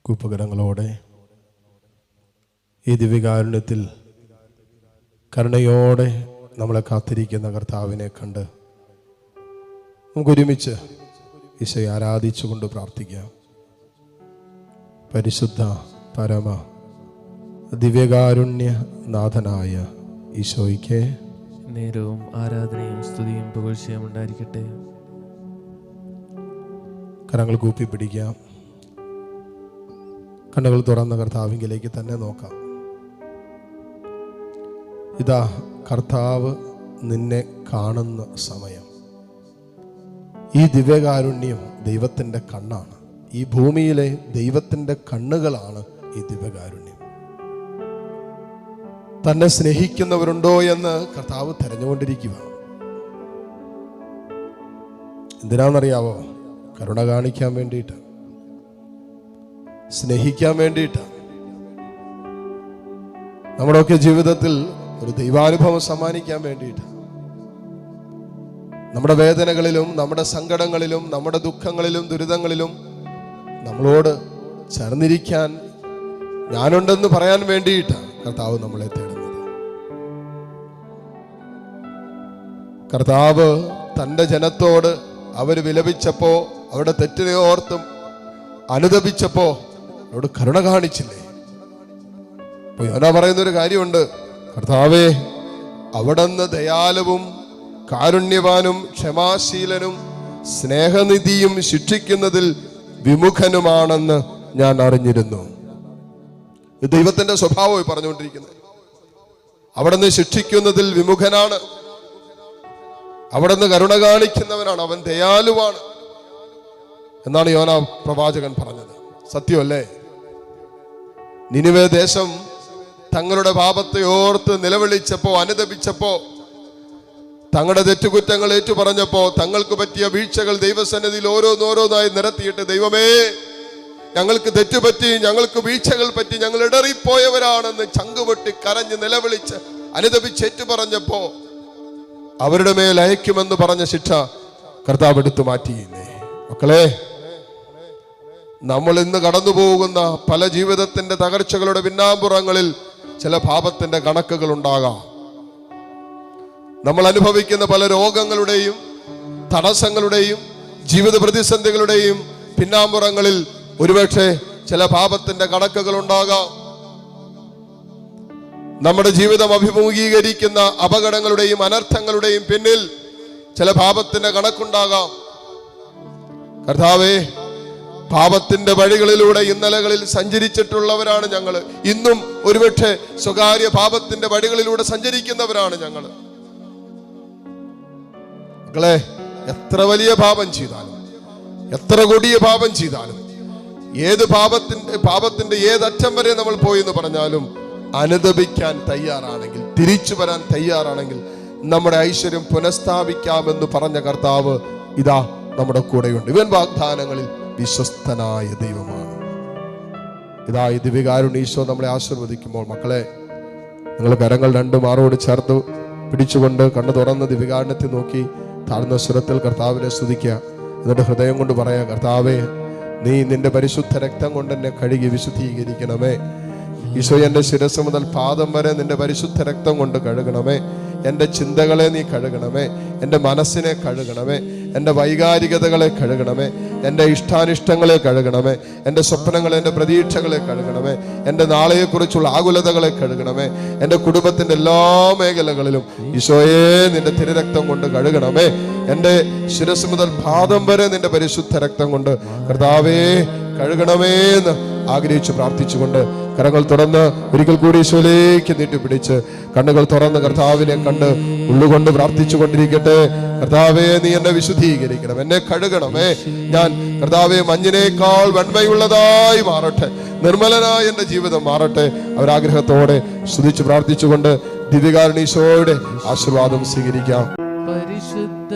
കൂപ്പുകരങ്ങളോടെ ഈ ദിവ്യകാരുണ്യത്തിൽ കരുണയോടെ നമ്മളെ കാത്തിരിക്കുന്ന കർത്താവിനെ കണ്ട് നമുക്കൊരുമിച്ച് ഈശോയെ ആരാധിച്ചുകൊണ്ട് പ്രാർത്ഥിക്കാം. പരിശുദ്ധ പരമ ദിവ്യകാരുണ്യ നാഥനായ ഈശോയ്ക്ക് നേരവും ആരാധനയും സ്തുതിയും പുകഴ്ചയും ഉണ്ടായിരിക്കട്ടെ. കരങ്ങൾ കൂപ്പി പിടിക്കാം. കണ്ണുകൾ തുറന്ന കർത്താവിങ്കിലേക്ക് തന്നെ നോക്കാം. ഇതാ കർത്താവ് നിന്നെ കാണുന്ന സമയം. ഈ ദിവ്യകാരുണ്യം ദൈവത്തിൻ്റെ കണ്ണാണ്. ഈ ഭൂമിയിലെ ദൈവത്തിൻ്റെ കണ്ണുകളാണ് ഈ ദിവ്യകാരുണ്യം. തന്നെ സ്നേഹിക്കുന്നവരുണ്ടോ എന്ന് കർത്താവ് തെരഞ്ഞുകൊണ്ടിരിക്കുകയാണ്. എന്തിനാണെന്നറിയാവോ? കരുണ കാണിക്കാൻ വേണ്ടിയിട്ട്, സ്നേഹിക്കാൻ വേണ്ടിയിട്ട്, നമ്മുടെയൊക്കെ ജീവിതത്തിൽ ഒരു ദൈവാനുഭവം സമ്മാനിക്കാൻ വേണ്ടിയിട്ട്, നമ്മുടെ വേദനകളിലും നമ്മുടെ സങ്കടങ്ങളിലും നമ്മുടെ ദുഃഖങ്ങളിലും ദുരിതങ്ങളിലും നമ്മളോട് ചേർന്നിരിക്കാൻ ഞാനുണ്ടെന്ന് പറയാൻ വേണ്ടിയിട്ടാണ് കർത്താവ് നമ്മളെ തേടുന്നത്. കർത്താവ് തൻ്റെ ജനത്തോട് അവർ വിലപിച്ചപ്പോ, അവരുടെ തെറ്റിനെ ഓർത്തും അനുതപിച്ചപ്പോ അവരോട് കരുണ കാണിച്ചില്ലേ? അപ്പൊ യോനാ പറയുന്നൊരു കാര്യമുണ്ട്. കർത്താവേ, അവിടുന്ന് ദയാലുവും കാരുണ്യവാനും ക്ഷമാശീലനും സ്നേഹനിധിയും ശിക്ഷിക്കുന്നതിൽ വിമുഖനുമാണെന്ന് ഞാൻ അറിഞ്ഞിരുന്നു. ദൈവത്തിന്റെ സ്വഭാവമായി പറഞ്ഞുകൊണ്ടിരിക്കുന്നത്. അവിടുന്ന് ശിക്ഷിക്കുന്നതിൽ വിമുഖനാണ്, അവിടുന്ന് കരുണ കാണിക്കുന്നവനാണ്, അവൻ ദയാലുവാണ് എന്നാണ് യോനാ പ്രവാചകൻ പറഞ്ഞത്. സത്യമല്ലേ? നിനിവേ ദേശം തങ്ങളുടെ പാപത്തെ ഓർത്ത് നിലവിളിച്ചപ്പോ, അനുതപിച്ചപ്പോ, തങ്ങളുടെ തെറ്റുകുറ്റങ്ങൾ ഏറ്റുപറഞ്ഞപ്പോ, തങ്ങൾക്ക് പറ്റിയ വീഴ്ചകൾ ദൈവസന്നിധിയിൽ ഓരോന്നോരോന്നായി നിരത്തിയിട്ട്, ദൈവമേ ഞങ്ങൾക്ക് തെറ്റുപറ്റി, ഞങ്ങൾക്ക് വീഴ്ചകൾ പറ്റി, ഞങ്ങൾ ഇടറിപ്പോയവരാണെന്ന് ചങ്കുപൊട്ടി കരഞ്ഞ് നിലവിളിച്ച് അനുതപിച്ച് ഏറ്റുപറഞ്ഞപ്പോ അവരുടെ മേൽ അയക്കുമെന്ന് പറഞ്ഞ ശിക്ഷ കർത്താവ് എടുത്തു മാറ്റിയില്ലേ? മക്കളെ, നമ്മൾ ഇന്ന് കടന്നു പോകുന്ന പല ജീവിതത്തിന്റെ തകർച്ചകളുടെ പിന്നാമ്പുറങ്ങളിൽ ചില പാപത്തിന്റെ കണക്കുകൾ ഉണ്ടാകാം. നമ്മൾ അനുഭവിക്കുന്ന പല രോഗങ്ങളുടെയും തടസ്സങ്ങളുടെയും ജീവിത പ്രതിസന്ധികളുടെയും പിന്നാമ്പുറങ്ങളിൽ ഒരുപക്ഷെ ചില പാപത്തിന്റെ കണക്കുകൾ ഉണ്ടാകാം. നമ്മുടെ ജീവിതം അഭിമുഖീകരിക്കുന്ന അപകടങ്ങളുടെയും അനർത്ഥങ്ങളുടെയും പിന്നിൽ ചില പാപത്തിന്റെ കണക്കുണ്ടാകാം. കർത്താവേ, പാപത്തിന്റെ വഴികളിലൂടെ ഇന്നലകളിൽ സഞ്ചരിച്ചിട്ടുള്ളവരാണ് ഞങ്ങൾ. ഇന്നും ഒരുപക്ഷെ സ്വകാര്യ പാപത്തിന്റെ വഴികളിലൂടെ സഞ്ചരിക്കുന്നവരാണ് ഞങ്ങൾ. മക്കളെ, എത്ര വലിയ പാപം ചെയ്താലും, എത്ര കൊടിയ പാപം ചെയ്താലും, ഏത് പാപത്തിന്റെ ഏതറ്റം വരെ നമ്മൾ പോയി എന്ന് പറഞ്ഞാലും, അനുദപിക്കാൻ തയ്യാറാണെങ്കിൽ, തിരിച്ചു വരാൻ തയ്യാറാണെങ്കിൽ, നമ്മുടെ ഐശ്വര്യം പുനഃസ്ഥാപിക്കാമെന്ന് പറഞ്ഞ കർത്താവ് ഇതാ നമ്മുടെ കൂടെയുണ്ട്. ഇവൻ വാഗ്ദാനങ്ങളിൽ വിശ്വസ്തനായ ദൈവമാണ്. ഇതാ ഈ ദിവ്യകാരുണ്യ ഈശോ നമ്മളെ ആശീർവദിക്കുമ്പോൾ, മക്കളെ, നിങ്ങൾ കരങ്ങൾ രണ്ടും മാറോട് ചേർത്ത് പിടിച്ചുകൊണ്ട് കണ്ണു തുറന്ന് ദിവ്യകാരുണ്യത്തെ നോക്കി താഴ്ന്ന സ്വരത്തിൽ കർത്താവിനെ സ്തുതിക്കുക. എന്നിട്ട് ഹൃദയം കൊണ്ട് പറയാ, കർത്താവേ, നീ നിന്റെ പരിശുദ്ധ രക്തം കൊണ്ട് എന്നെ കഴുകി വിശുദ്ധീകരിക്കണമേ. ഈശോ, എൻ്റെ ശിരസ് മുതൽ പാദം വരെ നിന്റെ പരിശുദ്ധ രക്തം കൊണ്ട് കഴുകണമേ. എൻ്റെ ചിന്തകളെ നീ കഴുകണമേ, എൻ്റെ മനസ്സിനെ കഴുകണമേ, എൻ്റെ വൈകാരികതകളെ കഴുകണമേ, എൻ്റെ ഇഷ്ടാനിഷ്ടങ്ങളെ കഴുകണമേ, എൻ്റെ സ്വപ്നങ്ങളെ, എൻ്റെ പ്രതീക്ഷകളെ കഴുകണമേ, എൻ്റെ നാളെയെക്കുറിച്ചുള്ള ആകുലതകളെ കഴുകണമേ. എൻ്റെ കുടുംബത്തിൻ്റെ എല്ലാ മേഖലകളിലും ഈശോയെ നിന്റെ തിരുരക്തം കൊണ്ട് കഴുകണമേ. എൻ്റെ ശിരസ് മുതൽ പാദം വരെ നിന്റെ പരിശുദ്ധ രക്തം കൊണ്ട് കർത്താവേ കഴുകണമേ എന്ന് ആഗ്രഹിച്ച് പ്രാർത്ഥിച്ചുകൊണ്ട് കരങ്ങൾ തുറന്ന് ഒരിക്കൽ കൂടി ഈശോയിലേക്ക് നീട്ടിപ്പിടിച്ച് കണ്ണുകൾ തുറന്ന് കർത്താവിനെ കണ്ട് ഉള്ളുകൊണ്ട് പ്രാർത്ഥിച്ചു കൊണ്ടിരിക്കട്ടെ. കർത്താവേ, നീ എന്നെ വിശുദ്ധീകരിക്കണം, എന്നെ കഴുകണമേ. ഞാൻ കർത്താവേ മഞ്ഞിനേക്കാൾ വെണ്മയുള്ളതായി മാറട്ടെ, നിർമ്മലനായ എൻ്റെ ജീവിതം മാറട്ടെ. അവരാഗ്രഹത്തോടെ സ്തുതിച്ച് പ്രാർത്ഥിച്ചുകൊണ്ട് ദിവ്യകാരുണ്യ ഈശോയുടെ ആശീർവാദം സ്വീകരിക്കാം. പരിശുദ്ധ